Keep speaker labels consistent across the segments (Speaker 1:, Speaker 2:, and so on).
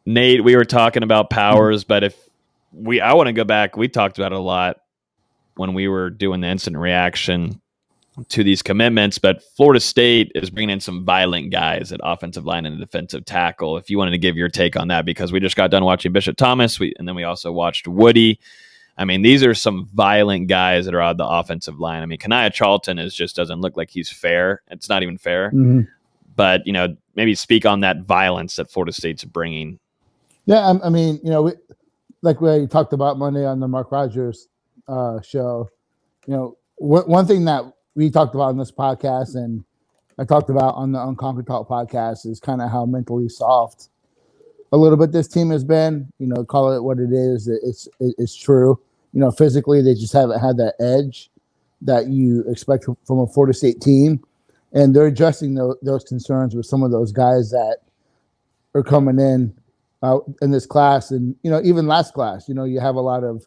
Speaker 1: Nate, we were talking about Powers, but I want to go back, we talked about it a lot when we were doing the instant reaction to these commitments, but Florida State is bringing in some violent guys at offensive line and defensive tackle. If you wanted to give your take on that, because we just got done watching Bishop Thomas, and then we also watched Woody. I mean, these are some violent guys that are on the offensive line. I mean, Kaniah Charlton just doesn't look like he's fair. It's not even fair.
Speaker 2: Mm-hmm.
Speaker 1: But, maybe speak on that violence that Florida State's bringing.
Speaker 2: Yeah, I mean, like we talked about Monday on the Mark Rogers show, one thing that we talked about on this podcast and I talked about on the Unconquered Talk podcast is kind of how mentally soft a little bit this team has been. Call it what it is. It's true. Physically, they just haven't had that edge that you expect from a Florida State team. And they're addressing those concerns with some of those guys that are coming in this class. And, even last class, you have a lot of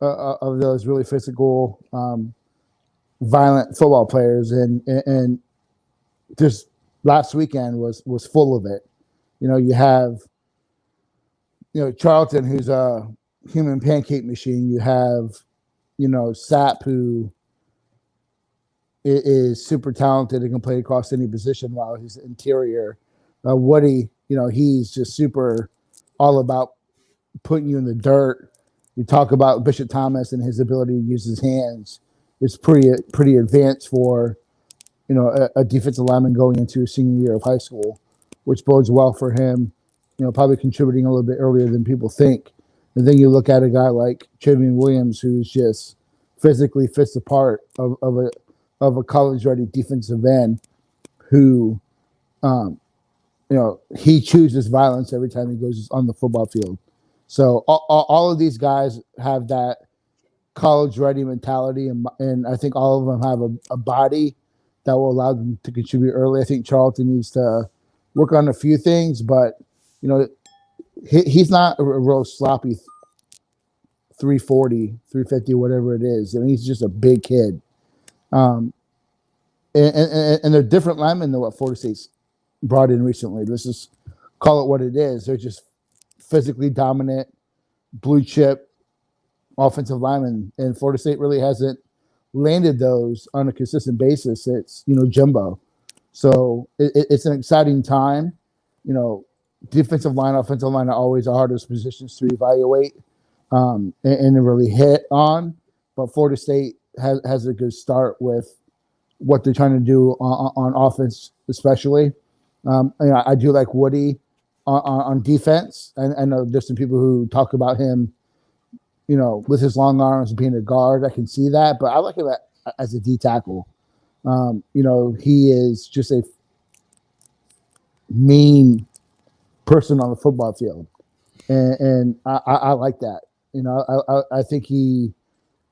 Speaker 2: those really physical, violent football players. And just last weekend was full of it. You have, Charlton, who's a human pancake machine. You have, Sapp, who is super talented and can play across any position while he's interior. Woody, he's just super all about putting you in the dirt. You talk about Bishop Thomas and his ability to use his hands. It's pretty advanced for, a defensive lineman going into a senior year of high school, which bodes well for him, probably contributing a little bit earlier than people think. And then you look at a guy like Travion Williams, who's just physically fits the part of a college-ready defensive end who, he chooses violence every time he goes on the football field. So all of these guys have that college-ready mentality, and I think all of them have a body that will allow them to contribute early. I think Charlton needs to work on a few things, but, he's not a real sloppy 340, 350, whatever it is. I mean, he's just a big kid. And they're different linemen than what Florida State's brought in recently. Let's just call it what it is. They're just physically dominant, blue chip offensive linemen, and Florida State really hasn't landed those on a consistent basis. It's jumbo. So it's an exciting time. Defensive line, offensive line are always the hardest positions to evaluate and to really hit on. But Florida State has a good start with what they're trying to do on offense, especially. I do like Woody on defense. I know there's some people who talk about him, with his long arms being a guard. I can see that, but I like him as a D tackle. He is just a mean person on the football field, and I like that. I think he,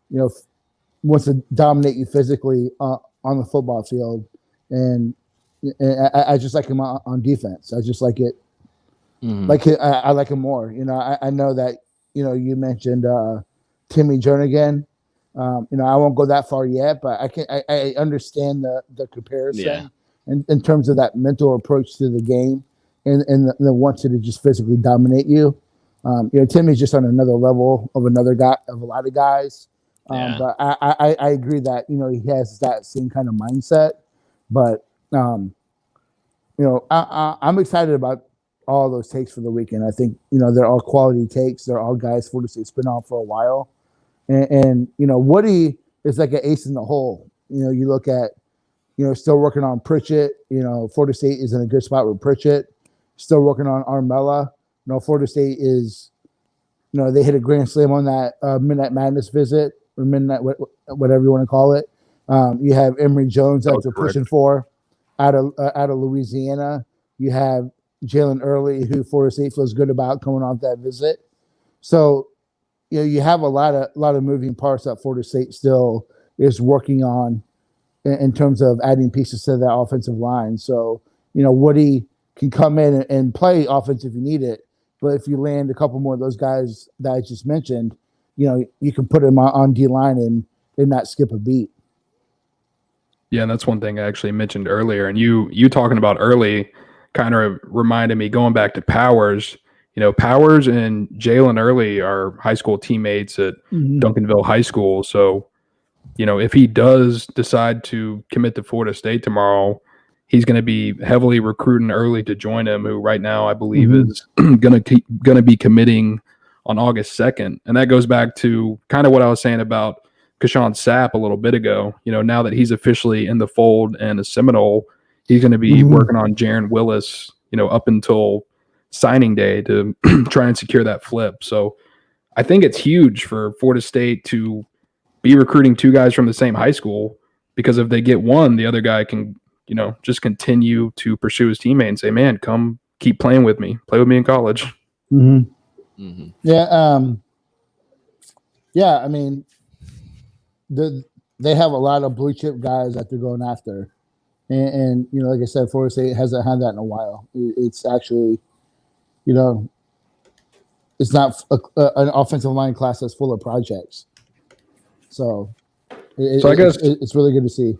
Speaker 2: wants to dominate you physically on the football field, and I just like him on defense. I just like it. Mm-hmm. I like him more. I know that you mentioned Timmy Jernigan. I won't go that far yet, but I understand the comparison in terms of that mental approach to the game, and the wants you to just physically dominate you. Timmy's just on another level of another guy, of a lot of guys. But I agree that he has that same kind of mindset. But I'm excited about all those takes for the weekend. I think they're all quality takes. They're all guys Florida State's been on for a while, and Woody is like an ace in the hole. You look at still working on Pritchett. Florida State is in a good spot with Pritchett. Still working on Armella. Florida State is, they hit a grand slam on that Midnight Madness visit, or Midnight, whatever you want to call it. You have Emory Jones that they're pushing for out of Louisiana. You have Jalen Early, who Florida State feels good about coming off that visit. So, you have a lot of moving parts that Florida State still is working on in terms of adding pieces to that offensive line. So, Woody can come in and play offense if you need it. But if you land a couple more of those guys that I just mentioned, you can put him on D-line and not skip a beat.
Speaker 3: Yeah, and that's one thing I actually mentioned earlier. And you talking about Early kind of reminded me, going back to Powers, Powers and Jalen Early are high school teammates at Duncanville High School. So, if he does decide to commit to Florida State tomorrow, he's going to be heavily recruiting Early to join him, who right now I believe is going to be committing on August 2nd. And that goes back to kind of what I was saying about Kashawn Sapp a little bit ago. Now that he's officially in the fold and a Seminole, he's going to be working on Jaron Willis, up until signing day to try and secure that flip. So I think it's huge for Florida State to be recruiting two guys from the same high school, because if they get one, the other guy can, just continue to pursue his teammate and say, man, come keep playing with me. Play with me in college.
Speaker 2: Yeah. Yeah. I mean, they have a lot of blue chip guys that they're going after. And like I said, Florida State hasn't had that in a while. It's actually, it's not an offensive line class that's full of projects. So I guess it's really good to see.